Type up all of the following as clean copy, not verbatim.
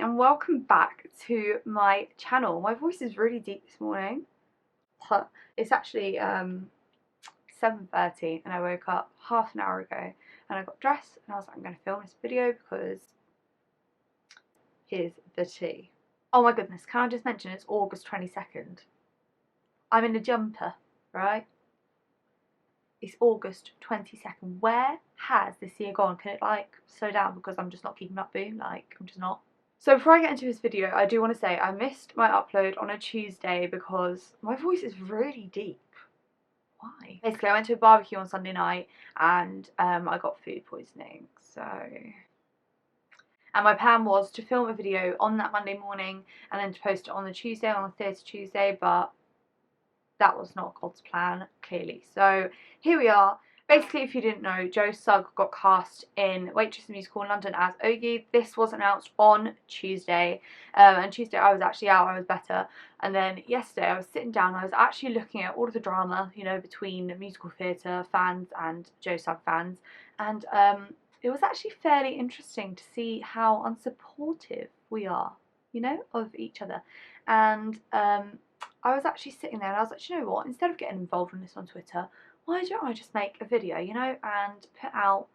and welcome back to my channel. My voice is really deep this morning. It's actually 7:30 and I woke up half an hour ago and I got dressed and I was like, I'm going to film this video because here's the tea. Oh my goodness, can I just mention it's August 22nd. I'm in a jumper, right? It's August 22nd. Where has this year gone? Can it like slow down because I'm just not keeping up, boom? Like, I'm just not. So before I get into this video, I do want to say I missed my upload on a Tuesday because my voice is really deep. Why? Basically, I went to a barbecue on Sunday night and I got food poisoning. And my plan was to film a video on that Monday morning and then to post it on the Tuesday, on the Theatre Tuesday, but that was not God's plan, clearly. So here we are. Basically, if you didn't know, SUGG got cast in Waitress the Musical in London as Ogie. This was announced on Tuesday. And Tuesday I was actually out, I was better. And then yesterday I was sitting down, I was actually looking at all of the drama, you know, between musical theatre fans and SUGG fans. And it was actually fairly interesting to see how unsupportive we are, you know, of each other. And I was actually sitting there and I was like, you know what, instead of getting involved in this on Twitter, why don't I just make a video, you know, and put out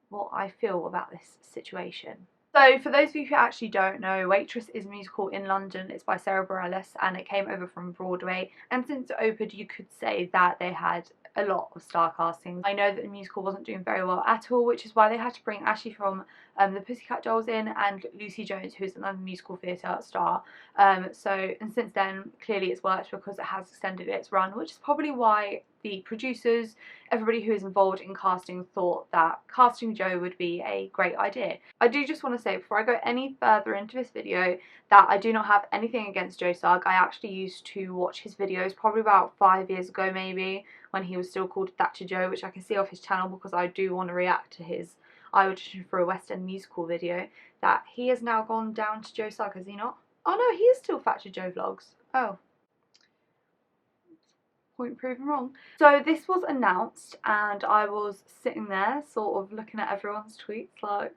what I feel about this situation. So for those of you who actually don't know, Waitress is a musical in London. It's by Sarah Bareilles and it came over from Broadway, and since it opened you could say that they had a lot of star castings. I know that the musical wasn't doing very well at all, which is why they had to bring Ashley from the Pussycat Dolls in and Lucy Jones, who's another musical theatre star. And since then clearly it's worked because it has extended its run, which is probably why the producers, everybody who is involved in casting, thought that casting Joe would be a great idea. I do just want to say before I go any further into this video that I do not have anything against SUGG. I actually used to watch his videos probably about 5 years ago maybe, when he was still called Thatcher Joe, which I can see off his channel because I do want to react to his I auditioned for a West End musical video. That he has now gone down to SUGG, has he not? Oh no, he is still Thatcher Joe Vlogs. Oh. Point proven wrong. So this was announced and I was sitting there sort of looking at everyone's tweets like,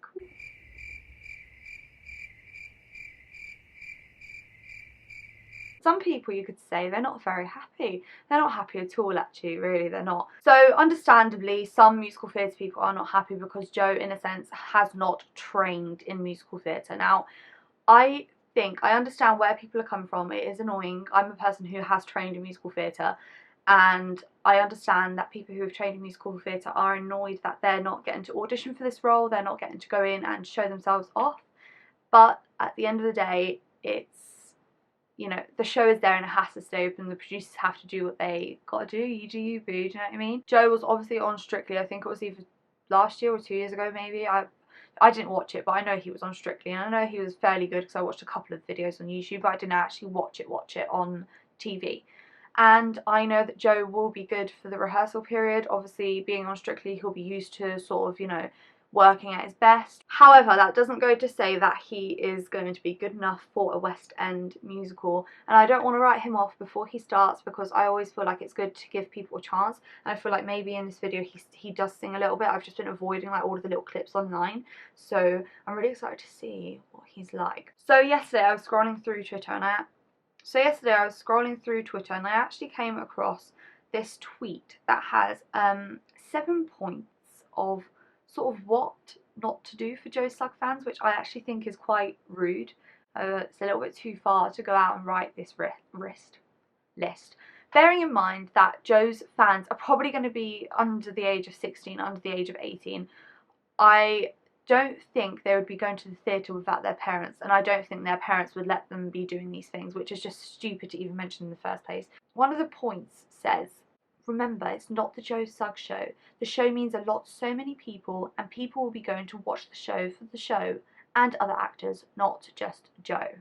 some people you could say they're not very happy. They're not happy at all, actually, really, they're not. So understandably some musical theatre people are not happy because Joe in a sense has not trained in musical theatre. Now I understand where people are coming from. It is annoying. I'm a person who has trained in musical theatre and I understand that people who have trained in musical theatre are annoyed that they're not getting to audition for this role, they're not getting to go in and show themselves off. But at the end of the day, it's, you know, the show is there and it has to stay open. The producers have to do what they gotta do. You do you, boo, do you know what I mean? Joe was obviously on Strictly. I think it was either last year or 2 years ago maybe. I didn't watch it, but I know he was on Strictly and I know he was fairly good because I watched a couple of videos on YouTube, but I didn't actually watch it on TV. And I know that Joe will be good for the rehearsal period. Obviously being on Strictly he'll be used to sort of, you know, working at his best. However, that doesn't go to say that he is going to be good enough for a West End musical, and I don't want to write him off before he starts because I always feel like it's good to give people a chance, and I feel like maybe in this video he does sing a little bit. I've just been avoiding like all of the little clips online, so I'm really excited to see what he's like. So yesterday I was scrolling through Twitter and I actually came across this tweet that has 7 points of sort of what not to do for SUGG fans, which I actually think is quite rude. It's a little bit too far to go out and write this list. Bearing in mind that Joe's fans are probably going to be under the age of 16, under the age of 18, I don't think they would be going to the theatre without their parents, and I don't think their parents would let them be doing these things, which is just stupid to even mention in the first place. One of the points says, remember, it's not the SUGG show. The show means a lot to so many people, and people will be going to watch the show for the show and other actors, not just Joe.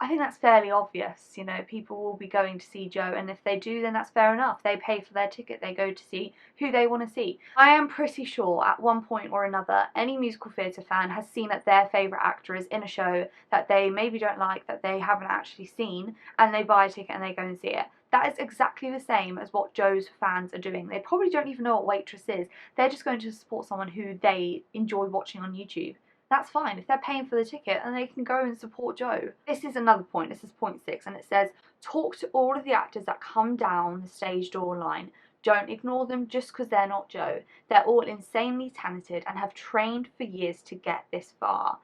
I think that's fairly obvious, you know, people will be going to see Joe, and if they do then that's fair enough. They pay for their ticket, they go to see who they want to see. I am pretty sure at one point or another any musical theatre fan has seen that their favourite actor is in a show that they maybe don't like, that they haven't actually seen, and they buy a ticket and they go and see it. That is exactly the same as what Joe's fans are doing. They probably don't even know what Waitress is. They're just going to support someone who they enjoy watching on YouTube. that's fine. If they're paying for the ticket, and they can go and support Joe. This is another point. This is point 6, and it says, talk to all of the actors that come down the stage door line. Don't ignore them just because they're not Joe. They're all insanely talented and have trained for years to get this far.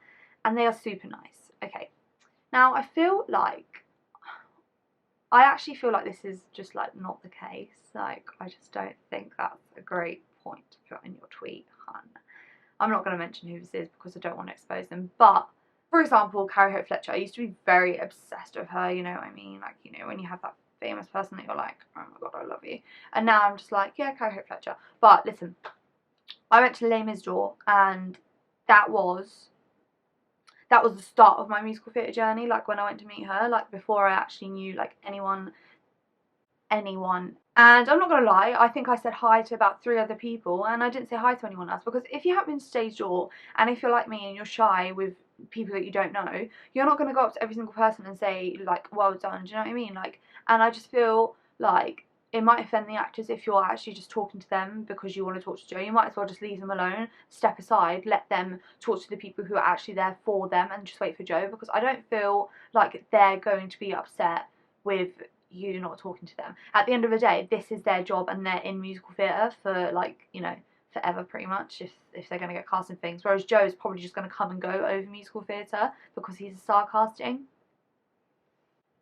And they are super nice. Okay. Now, I actually feel like this is just like not the case. Like, I just don't think that's a great point to put in your tweet, hun. I'm not going to mention who this is because I don't want to expose them. But, for example, Carrie Hope Fletcher, I used to be very obsessed with her, you know what I mean? Like, you know, when you have that famous person that you're like, oh my god, I love you. And now I'm just like, yeah, Carrie Hope Fletcher. But, listen, I went to Les Mis door, and that was the start of my musical theatre journey, like when I went to meet her, like before I actually knew like anyone. And I'm not gonna lie, I think I said hi to about 3 other people, and I didn't say hi to anyone else, because if you haven't been to stage door, and if you're like me and you're shy with people that you don't know, you're not gonna go up to every single person and say like, well done, do you know what I mean? Like, and I just feel like it might offend the actors if you're actually just talking to them because you want to talk to Joe. You might as well just leave them alone, step aside, let them talk to the people who are actually there for them, and just wait for Joe, because I don't feel like they're going to be upset with you not talking to them. At the end of the day, this is their job, and they're in musical theatre for, like, you know, forever pretty much, if they're going to get cast in things. Whereas Joe is probably just going to come and go over musical theatre because he's a star casting.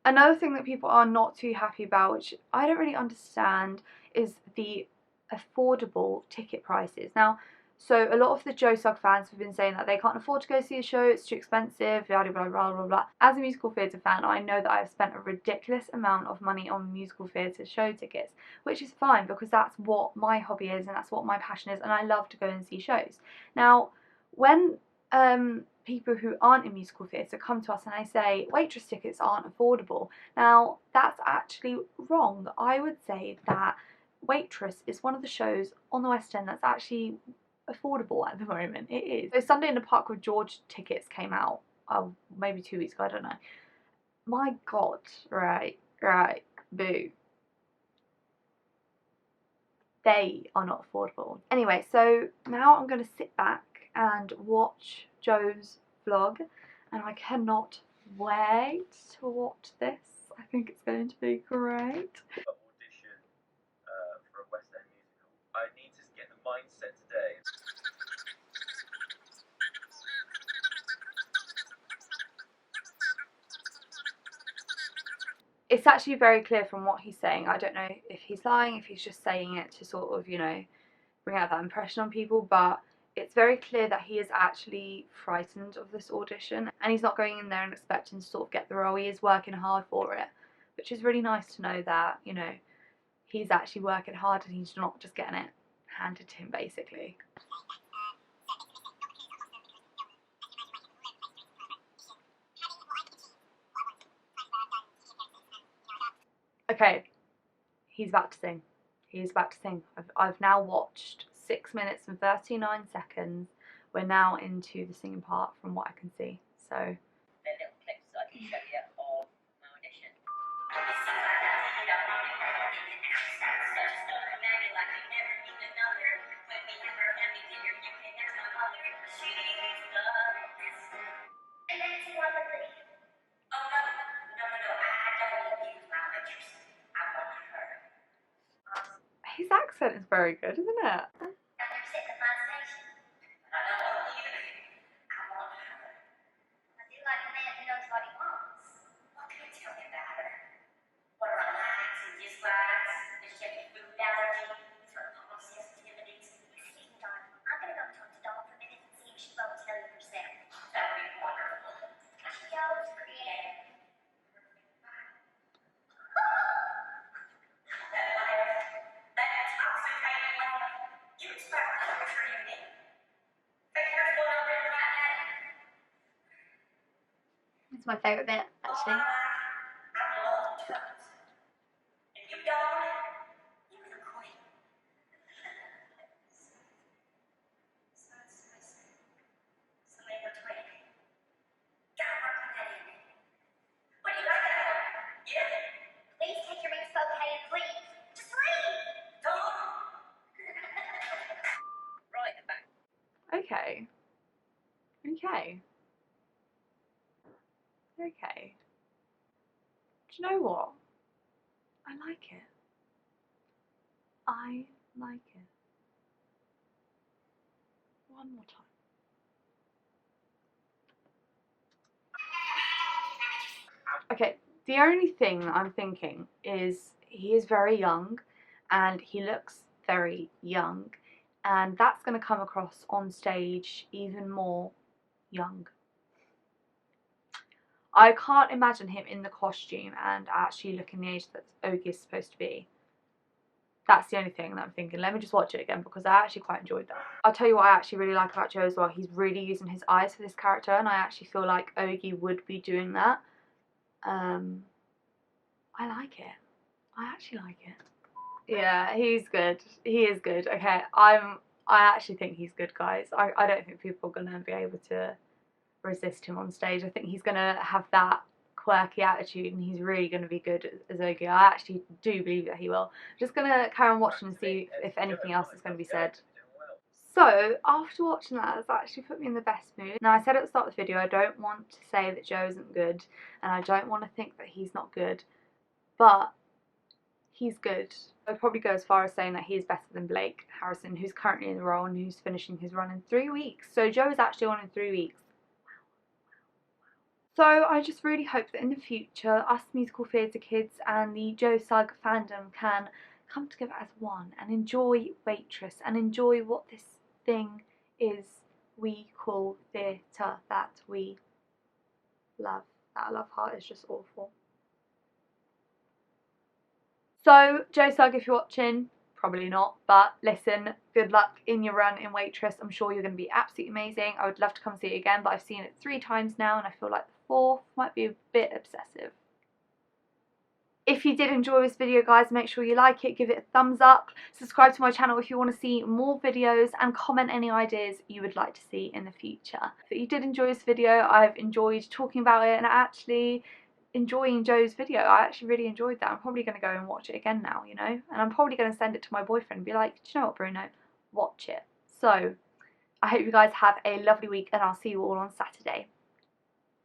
Another thing that people are not too happy about, which I don't really understand, is the affordable ticket prices. Now, so a lot of the Joe Sugg fans have been saying that they can't afford to go see a show, it's too expensive, blah, blah, blah, blah, blah. As a musical theatre fan, I know that I've spent a ridiculous amount of money on musical theatre show tickets, which is fine because that's what my hobby is and that's what my passion is, and I love to go and see shows. Now, when people who aren't in musical theatre come to us and they say waitress tickets aren't affordable, now that's actually wrong. I would say that Waitress is one of the shows on the West End that's actually affordable at the moment. It is. So Sunday in the Park with George tickets came out, maybe 2 weeks ago, I don't know. My god, right, boo. They are not affordable. Anyway, so now I'm going to sit back and watch Joe's vlog, and I cannot wait to watch this. I think it's going to be great. Audition for a West End musical. I need to get the mindset today. It's actually very clear from what he's saying. I don't know if he's lying, if he's just saying it to sort of, you know, bring out that impression on people, but it's very clear that he is actually frightened of this audition, and he's not going in there and expecting to sort of get the role. He is working hard for it, which is really nice to know that, you know, he's actually working hard and he's not just getting it handed to him, basically. Okay, he's about to sing. He's about to sing. I've now watched 6 minutes and 39 seconds. We're now into the singing part from what I can see. So. The little clips I can show you of my audition. His accent is very good, isn't it? It's my favourite bit, actually. Okay. Okay. Okay. Do you know what? I like it. I like it. One more time. Okay, the only thing I'm thinking is he is very young and he looks very young, and that's going to come across on stage even more young. I can't imagine him in the costume and actually looking the age that Ogie is supposed to be. That's the only thing that I'm thinking. Let me just watch it again because I actually quite enjoyed that. I'll tell you what I actually really like about Joe as well. He's really using his eyes for this character, and I actually feel like Ogie would be doing that. I like it. I actually like it. Yeah, he's good. He is good. Okay, I actually think he's good, guys. I don't think people are gonna be able to resist him on stage. I think he's gonna have that quirky attitude and he's really gonna be good as Ogie. I actually do believe that he will. I'm just gonna carry on watching and see if anything else is gonna be said. So, after watching that, it's actually put me in the best mood. Now, I said at the start of the video, I don't want to say that Joe isn't good, and I don't want to think that he's not good, but he's good. I'd probably go as far as saying that he's better than Blake Harrison, who's currently in the role and who's finishing his run in 3 weeks. So Joe is actually on in 3 weeks. So I just really hope that in the future, us musical theatre kids and the Joe SUGG fandom can come together as one and enjoy Waitress and enjoy what this thing is we call theatre that we love. That love heart is just awful. So, Joe SUGG, if you're watching, probably not, but listen, good luck in your run in Waitress. I'm sure you're going to be absolutely amazing. I would love to come see it again, but I've seen it 3 times now and I feel like the 4th might be a bit obsessive. If you did enjoy this video, guys, make sure you like it, give it a thumbs up, subscribe to my channel if you want to see more videos, and comment any ideas you would like to see in the future. If you did enjoy this video, I've enjoyed talking about it and actually enjoying Joe's video. I actually really enjoyed that. I'm probably going to go and watch it again now, you know, and I'm probably going to send it to my boyfriend and be like, do you know what, Bruno, watch it. So I hope you guys have a lovely week and I'll see you all on Saturday.